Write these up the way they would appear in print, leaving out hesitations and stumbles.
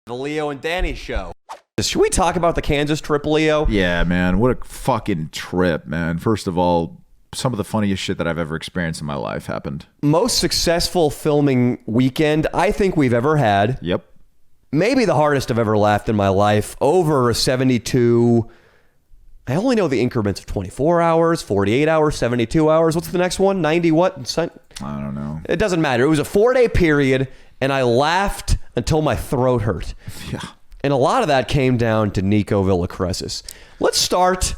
The Leo and Danny Show. Should we talk about the Kansas trip, Leo? Yeah, man. What a fucking trip, man. First of all, some of the funniest shit that I've ever experienced in my life happened. Most successful filming weekend I think we've ever had. Yep. Maybe the hardest I've ever laughed in my life. Over 72. I only know the increments of 24 hours, 48 hours, 72 hours. What's the next one? 90 what? I don't know. It doesn't matter. It was a 4-day period, and I laughed until my throat hurt. Yeah. And a lot of that came down to Nico Villacresis. Let's start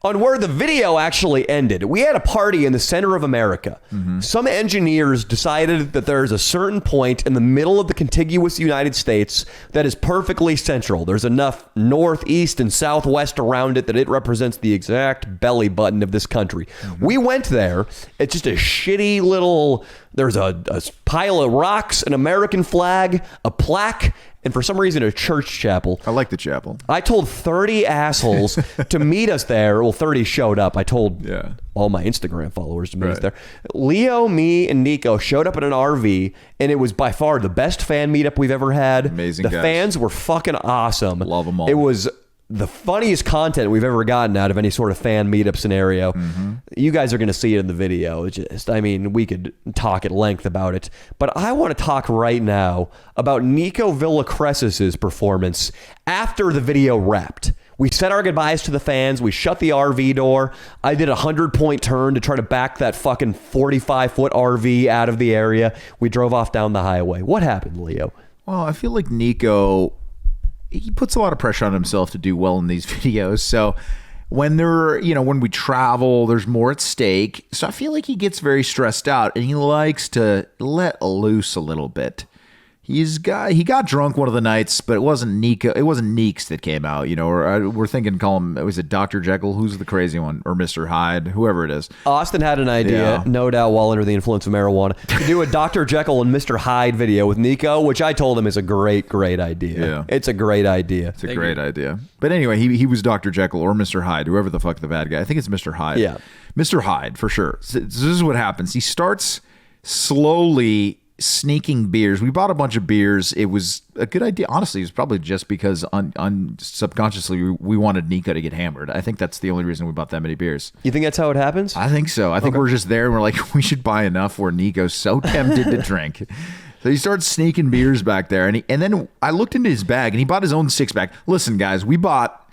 on where the video actually ended. We had a party in the center of America. Some engineers decided that there's a certain point in the middle of the contiguous United States that is perfectly central. There's enough north, east, and southwest around it that it represents the exact belly button of this country. We went there. It's just a shitty little... There's a pile of rocks, an American flag, a plaque, and for some reason, a church chapel. I like the chapel. I told 30 assholes to meet us there. Well, 30 showed up. I told all my Instagram followers to meet us there. Leo, me, and Nico showed up in an RV, and it was by far the best fan meetup we've ever had. Amazing The guys. fans were fucking awesome. Love them all. It was the funniest content we've ever gotten out of any sort of fan meetup scenario. You guys are going to see it in the video. It's just, I mean, we could talk at length about it, but I want to talk right now about Nico Villacresis' performance after the video wrapped. We said our goodbyes to the fans. We shut the RV door. I did a 100-point turn to try to back that fucking 45-foot RV out of the area. We drove off down the highway. What happened, Leo? Well, I feel like Nico... he puts a lot of pressure on himself to do well in these videos. So when when we travel, there's more at stake. So I feel like he gets very stressed out and he likes to let loose a little bit. He got drunk one of the nights, but it wasn't Nico. It wasn't Neeks that came out, or we're thinking, call him, was it Dr. Jekyll? Who's the crazy one? Or Mr. Hyde, whoever it is. Austin had an idea, no doubt while under the influence of marijuana, to do a Dr. Jekyll and Mr. Hyde video with Nico, which I told him is a great, great idea. Yeah. It's a great idea. It's a great idea. But anyway, he was Dr. Jekyll or Mr. Hyde, whoever the fuck the bad guy. I think it's Mr. Hyde. Yeah. Mr. Hyde, for sure. So this is what happens. He starts slowly sneaking beers. We bought a bunch of beers. It was a good idea. Honestly, it was probably just because subconsciously we wanted Nico to get hammered. I think that's the only reason we bought that many beers. You think that's how it happens? I think so. I think we're just there and we're like, we should buy enough where Nico's so tempted to drink. So he starts sneaking beers back there. And then I looked into his bag and he bought his own 6-pack. Listen, guys, we bought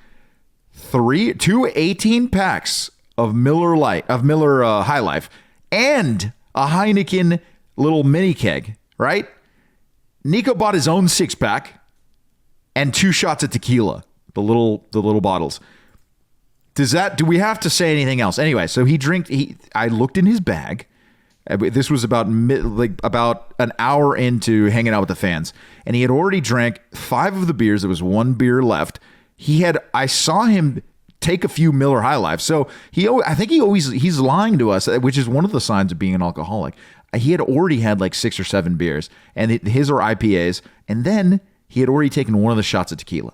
two 18 packs of Miller High Life and a Heineken little mini keg, right? Nico bought his own 6-pack and 2 shots of tequila, the little bottles. Do we have to say anything else? Anyway, so I looked in his bag. This was about an hour into hanging out with the fans, and he had already drank 5 of the beers. There was 1 beer left. I saw him take a few Miller High Life. So I think he's lying to us, which is one of the signs of being an alcoholic. He had already had like 6 or 7 beers, and his are IPAs, and then he had already taken 1 of the shots of tequila.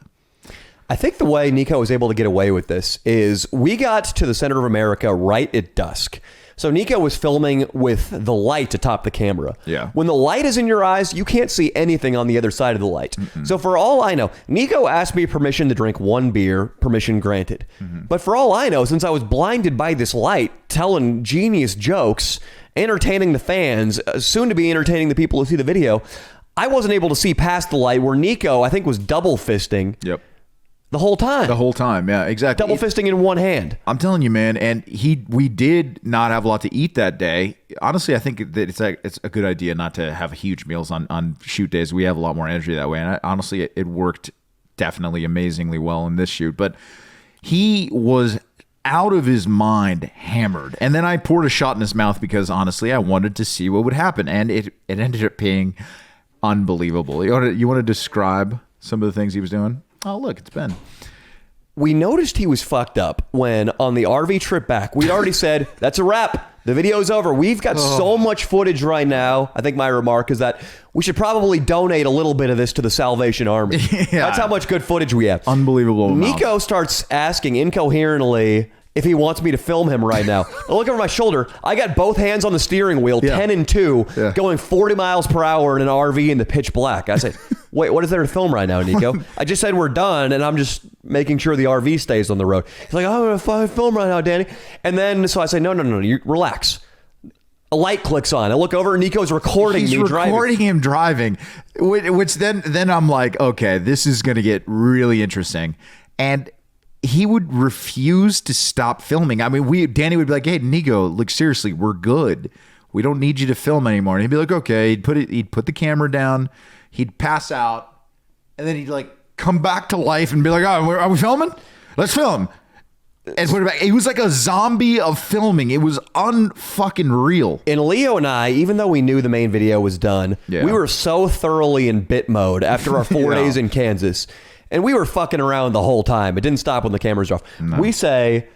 I think the way Nico was able to get away with this is we got to the center of America right at dusk. So Nico was filming with the light atop the camera. Yeah. When the light is in your eyes, you can't see anything on the other side of the light. So for all I know, Nico asked me permission to drink 1 beer, permission granted. But for all I know, since I was blinded by this light, telling genius jokes, entertaining the fans, soon to be entertaining the people who see the video, I wasn't able to see past the light where Nico, I think, was double fisting. Yep. The whole time. The whole time, yeah, exactly. Double fisting in one hand. I'm telling you, man, and we did not have a lot to eat that day. Honestly, I think that it's a good idea not to have huge meals on shoot days. We have a lot more energy that way, and honestly, it worked definitely amazingly well in this shoot. But he was out of his mind, hammered, and then I poured a shot in his mouth because honestly, I wanted to see what would happen, and it ended up being unbelievable. You want to describe some of the things he was doing? Oh, look, it's Ben. We noticed he was fucked up when on the RV trip back, we'd already said, that's a wrap. The video's over. We've got so much footage right now. I think my remark is that we should probably donate a little bit of this to the Salvation Army. Yeah. That's how much good footage we have. Unbelievable. Nico starts asking incoherently, if he wants me to film him right now. I look over my shoulder. I got both hands on the steering wheel, 10 and 2, going 40 miles per hour in an RV in the pitch black. I say, wait, what is there to film right now, Nico? I just said we're done, and I'm just making sure the RV stays on the road. He's like, I'm going to film right now, Danny. And then, so I say, no, you relax. A light clicks on. I look over, Nico's recording me driving. He's recording him driving, which then I'm like, okay, this is going to get really interesting. And he would refuse to stop filming. I mean, Danny would be like, hey, Nico, look, seriously, we're good. We don't need you to film anymore. And he'd be like, okay. He'd put the camera down. He'd pass out. And then he'd like come back to life and be like, oh, are we filming? Let's film. And put it back. It was like a zombie of filming. It was unfucking real. And Leo and I, even though we knew the main video was done, we were so thoroughly in bit mode after our 4 days in Kansas. And we were fucking around the whole time. It didn't stop when the cameras were off. No. We say,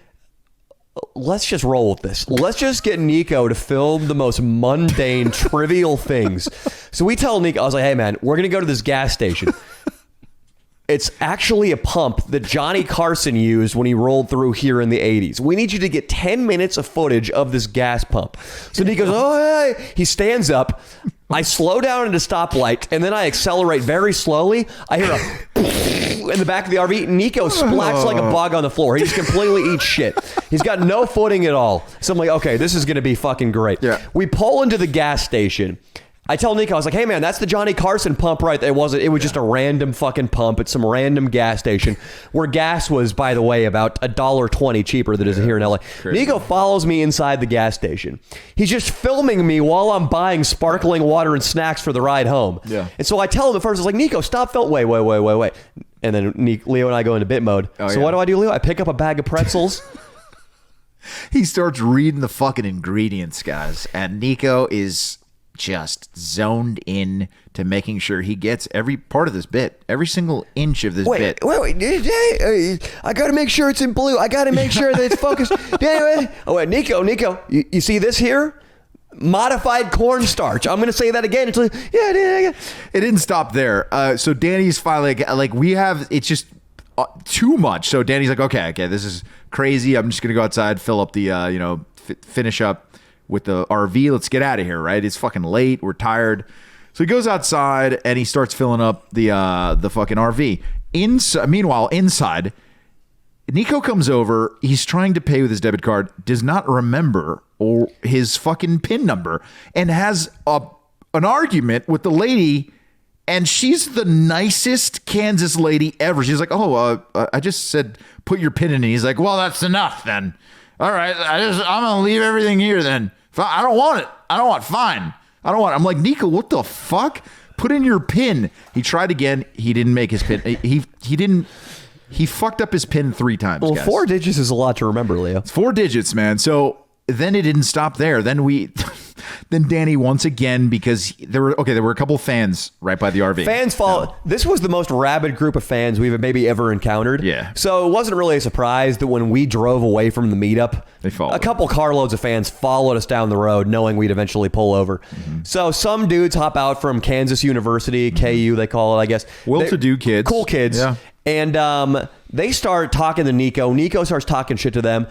let's just roll with this. Let's just get Nico to film the most mundane, trivial things. So we tell Nico, I was like, hey, man, we're going to go to this gas station. It's actually a pump that Johnny Carson used when he rolled through here in the 80s. We need you to get 10 minutes of footage of this gas pump. So Nico goes, oh, hey. He stands up. I slow down at a stoplight, and then I accelerate very slowly. I hear a in the back of the RV. Nico splats like a bug on the floor. He just completely eats shit. He's got no footing at all. So I'm like, okay, this is going to be fucking great. Yeah. We pull into the gas station. I tell Nico, I was like, hey, man, that's the Johnny Carson pump, right? It wasn't. It was just a random fucking pump at some random gas station where gas was, by the way, about $1.20 cheaper than it is here in LA. Crazy. Nico follows me inside the gas station. He's just filming me while I'm buying sparkling water and snacks for the ride home. Yeah. And so I tell him at first, I was like, Nico, stop filming. Wait. And then Leo and I go into bit mode. So what do I do, Leo? I pick up a bag of pretzels. He starts reading the fucking ingredients, guys. And Nico is just zoned in to making sure he gets every part of this bit, every single inch of this bit. Wait, I gotta make sure it's in blue. I gotta make sure that it's focused. Nico, you see this here? Modified cornstarch. I'm gonna say that again. It's like, yeah. It didn't stop there. So Danny's finally like we have. It's just too much. So Danny's like, okay, this is crazy. I'm just gonna go outside, fill up the finish up with the RV. Let's get out of here, right? It's fucking late. We're tired. So he goes outside and he starts filling up the fucking RV. Meanwhile, inside, Nico comes over. He's trying to pay with his debit card, does not remember or his fucking PIN number, and has an argument with the lady. And she's the nicest Kansas lady ever. She's like, I just said, put your PIN in. And he's like, well, that's enough then. All right, I'm going to leave everything here then. I don't want it. Fine. I don't want it. I'm like, Nico, what the fuck? Put in your PIN. He tried again. He didn't make his PIN. He fucked up his PIN 3 times, Well, guys. 4 digits is a lot to remember, Leo. It's 4 digits, man. So then it didn't stop there. Then Danny once again, because there were a couple of fans right by the RV. Fans follow. No. This was the most rabid group of fans we've maybe ever encountered. Yeah. So it wasn't really a surprise that when we drove away from the meetup, a couple carloads of fans followed us down the road, knowing we'd eventually pull over. Mm-hmm. So some dudes hop out from Kansas University, KU they call it, I guess. Well-to-do kids. Cool kids. Yeah. And they start talking to Nico. Nico starts talking shit to them.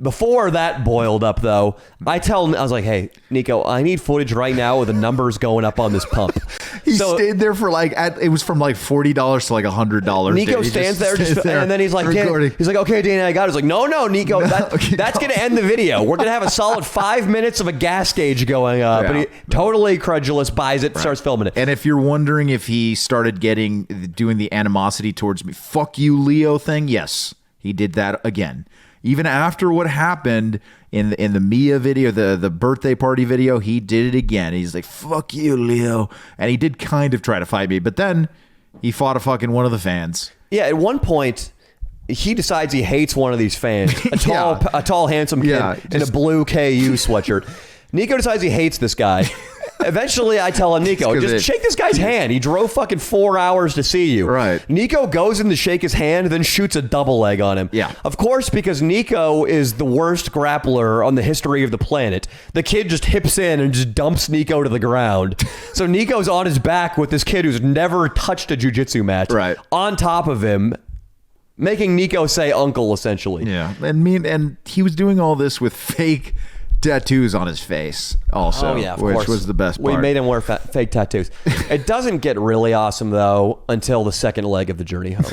Before that boiled up, though, I was like, hey, Nico, I need footage right now with the numbers going up on this pump. He stayed there for it was from like $40 to like $100. Nico stands there, and then he's like, okay, Danny, I got it. He's like, no, Nico, that's going to end the video. We're going to have a solid 5 minutes of a gas gauge going up. And he totally credulous, buys it, starts filming it. And if you're wondering if he started doing the animosity towards me, fuck you, Leo thing, yes, he did that again. Even after what happened in the Mia video, the birthday party video, he did it again. He's like, fuck you, Leo. And he did kind of try to fight me, but then he fought one of the fans. Yeah, at one point, he decides he hates one of these fans. A tall, handsome kid in a blue KU sweatshirt. Nico decides he hates this guy. Eventually, I tell him, Nico, just shake this guy's hand. He drove fucking 4 hours to see you. Right. Nico goes in to shake his hand, then shoots a double leg on him. Yeah. Of course, because Nico is the worst grappler on the history of the planet. The kid just hips in and just dumps Nico to the ground. So Nico's on his back with this kid who's never touched a jiu-jitsu match. Right. On top of him. making Nico say uncle, essentially. Yeah. And he was doing all this with fake tattoos on his face also, which was the best part. We made him wear fake tattoos. It doesn't get really awesome, though, until the second leg of the journey home.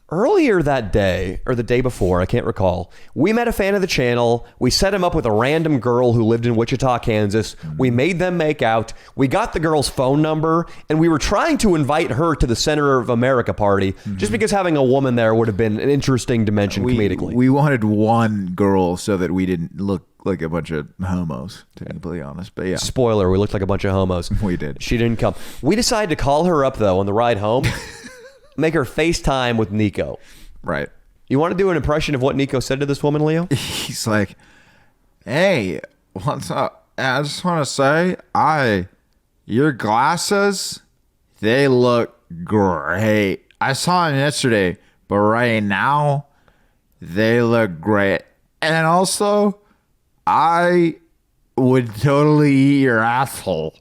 Earlier that day, or the day before, I can't recall, we met a fan of the channel. We set him up with a random girl who lived in Wichita, Kansas. We made them make out. We got the girl's phone number, and we were trying to invite her to the Center of America party, just because having a woman there would have been an interesting dimension comedically. We wanted one girl so that we didn't look like a bunch of homos, to be completely honest. But yeah. Spoiler, we looked like a bunch of homos. We did. She didn't come. We decided to call her up, though, on the ride home. Make her FaceTime with Nico. Right. You want to do an impression of what Nico said to this woman, Leo? He's like, hey, what's up? I just want to say, your glasses, they look great. I saw them yesterday, but right now, they look great. And also, I would totally eat your asshole.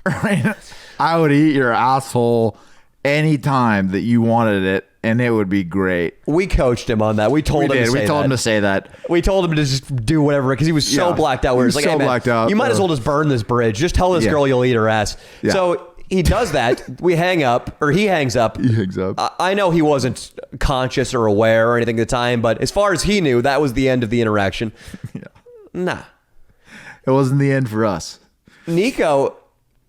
Right? I would eat your asshole anytime that you wanted it, and it would be great. We coached him on that. We told him to say that. We told him to just do whatever because he was so blacked out. Where he was like, so hey, man, blacked out. You might as well just burn this bridge. Just tell this girl you'll eat her ass. Yeah. So he does that. We hang up, or he hangs up. He hangs up. I know he wasn't conscious or aware or anything at the time, but as far as he knew, that was the end of the interaction. Nah. It wasn't the end for us. Nico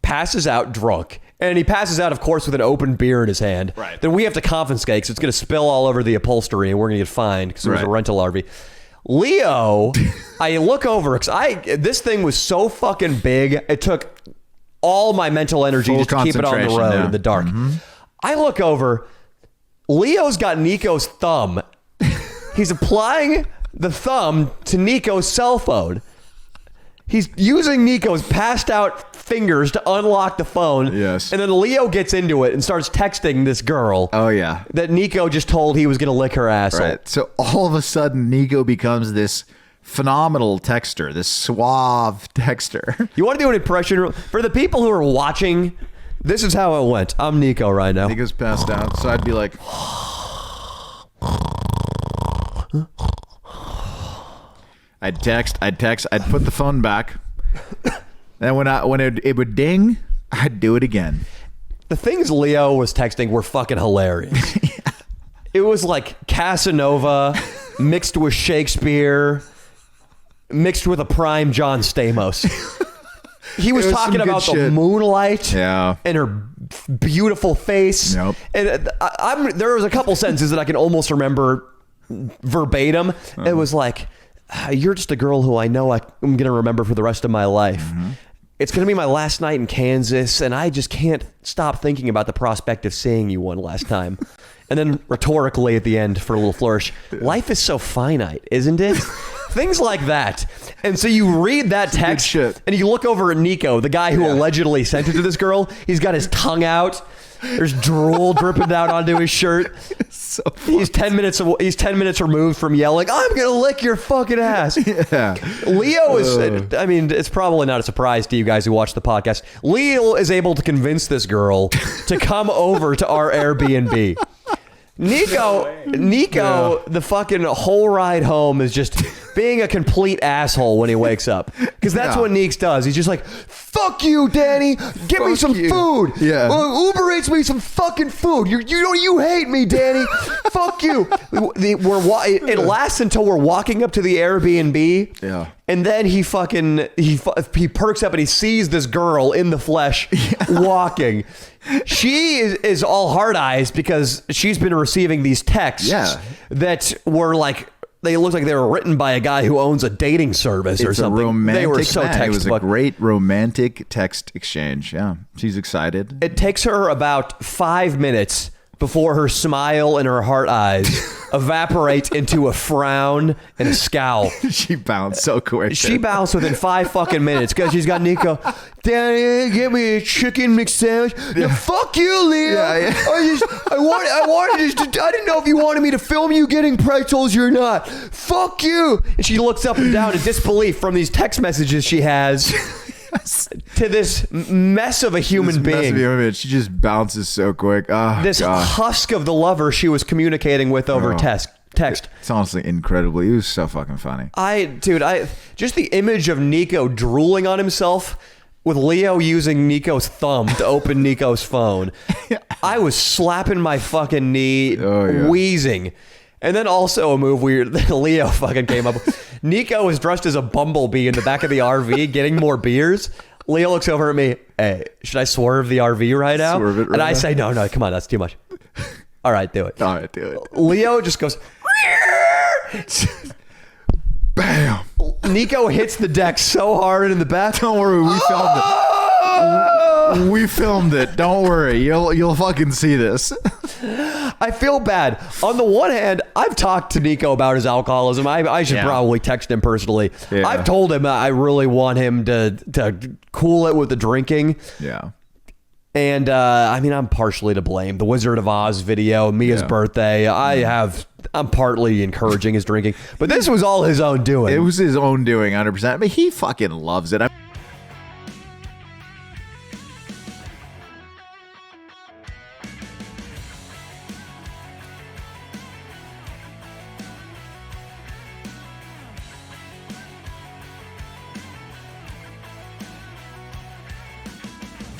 passes out drunk. And he passes out, of course, with an open beer in his hand. Right. Then we have to confiscate because it's going to spill all over the upholstery and we're going to get fined because it was a rental RV. Leo, I look over because this thing was so fucking big. It took all my mental energy just to keep it on the road in the dark. Mm-hmm. I look over. Leo's got Nico's thumb. He's applying the thumb to Nico's cell phone. He's using Nico's passed out fingers to unlock the phone. Yes. And then Leo gets into it and starts texting this girl. Oh, yeah. That Nico just told he was going to lick her asshole. Right. So all of a sudden, Nico becomes this phenomenal texter, this suave texter. You want to do an impression? For the people who are watching, this is how it went. I'm Nico right now. Nico's passed out. So I'd be like... I'd text, I'd put the phone back. And when it would ding, I'd do it again. The things Leo was texting were fucking hilarious. Yeah. It was like Casanova mixed with Shakespeare, mixed with a prime John Stamos. He was talking about the moonlight and her beautiful face. Nope. And there was a couple sentences that I can almost remember verbatim. It was like, you're just a girl who I know I'm going to remember for the rest of my life. Mm-hmm. It's going to be my last night in Kansas, and I just can't stop thinking about the prospect of seeing you one last time. And then rhetorically at the end for a little flourish, life is so finite, isn't it? Things like that. And so you read that text, and you look over at Nico, the guy who allegedly sent it to this girl. He's got his tongue out. There's drool dripping down onto his shirt. So he's 10 minutes removed from yelling, I'm gonna lick your fucking ass. Yeah. Leo is, I mean, it's probably not a surprise to you guys who watch the podcast. Leo is able to convince this girl to come over to our Airbnb. Nico, the fucking whole ride home is just being a complete asshole when he wakes up. Because that's what Neeks does. He's just like, fuck you, Danny. Get me some food. Yeah. Uber Eats me some fucking food. You hate me, Danny. Fuck you. It lasts until we're walking up to the Airbnb. Yeah. And then he perks up and he sees this girl in the flesh walking. She is all hard eyes because she's been receiving these texts that were like, they looked like they were written by a guy who owns a dating service or something. They were so textbook. It was a great romantic text exchange. Yeah. She's excited. It takes her about 5 minutes before her smile and her heart eyes evaporate into a frown and a scowl. She bounced so quick. She bounced within 5 fucking minutes because she's got Nico. Danny, get me a chicken McSandwich. Yeah. Fuck you, Leo. Yeah. I didn't know if you wanted me to film you getting pretzels or not. Fuck you. And she looks up and down in disbelief from these text messages she has. to this mess of a human being. She just bounces so quick. Oh, this God. husk of the lover she was communicating with over text. It's honestly incredibly. It was so fucking funny. Just the image of Nico drooling on himself with Leo using Nico's thumb to open Nico's phone. I was slapping my fucking knee, wheezing. And then also a move that Leo fucking came up with. Nico was dressed as a bumblebee in the back of the RV getting more beers. Leo looks over at me. Hey, should I swerve the RV right now? Swerve it right and I now? say, no, come on, that's too much. All right, do it. All right, do it. Leo just goes, bam. Nico hits the deck so hard in the back. Don't worry, we filmed it. We filmed it. Don't worry, you'll fucking see this. I feel bad. On the one hand, I've talked to Nico about his alcoholism. I should probably text him personally. Yeah. I've told him I really want him to cool it with the drinking. Yeah. And I'm partially to blame. The Wizard of Oz video, Mia's birthday. I'm partly encouraging his drinking, but this was all his own doing. It was his own doing, 100%. I mean, he fucking loves it.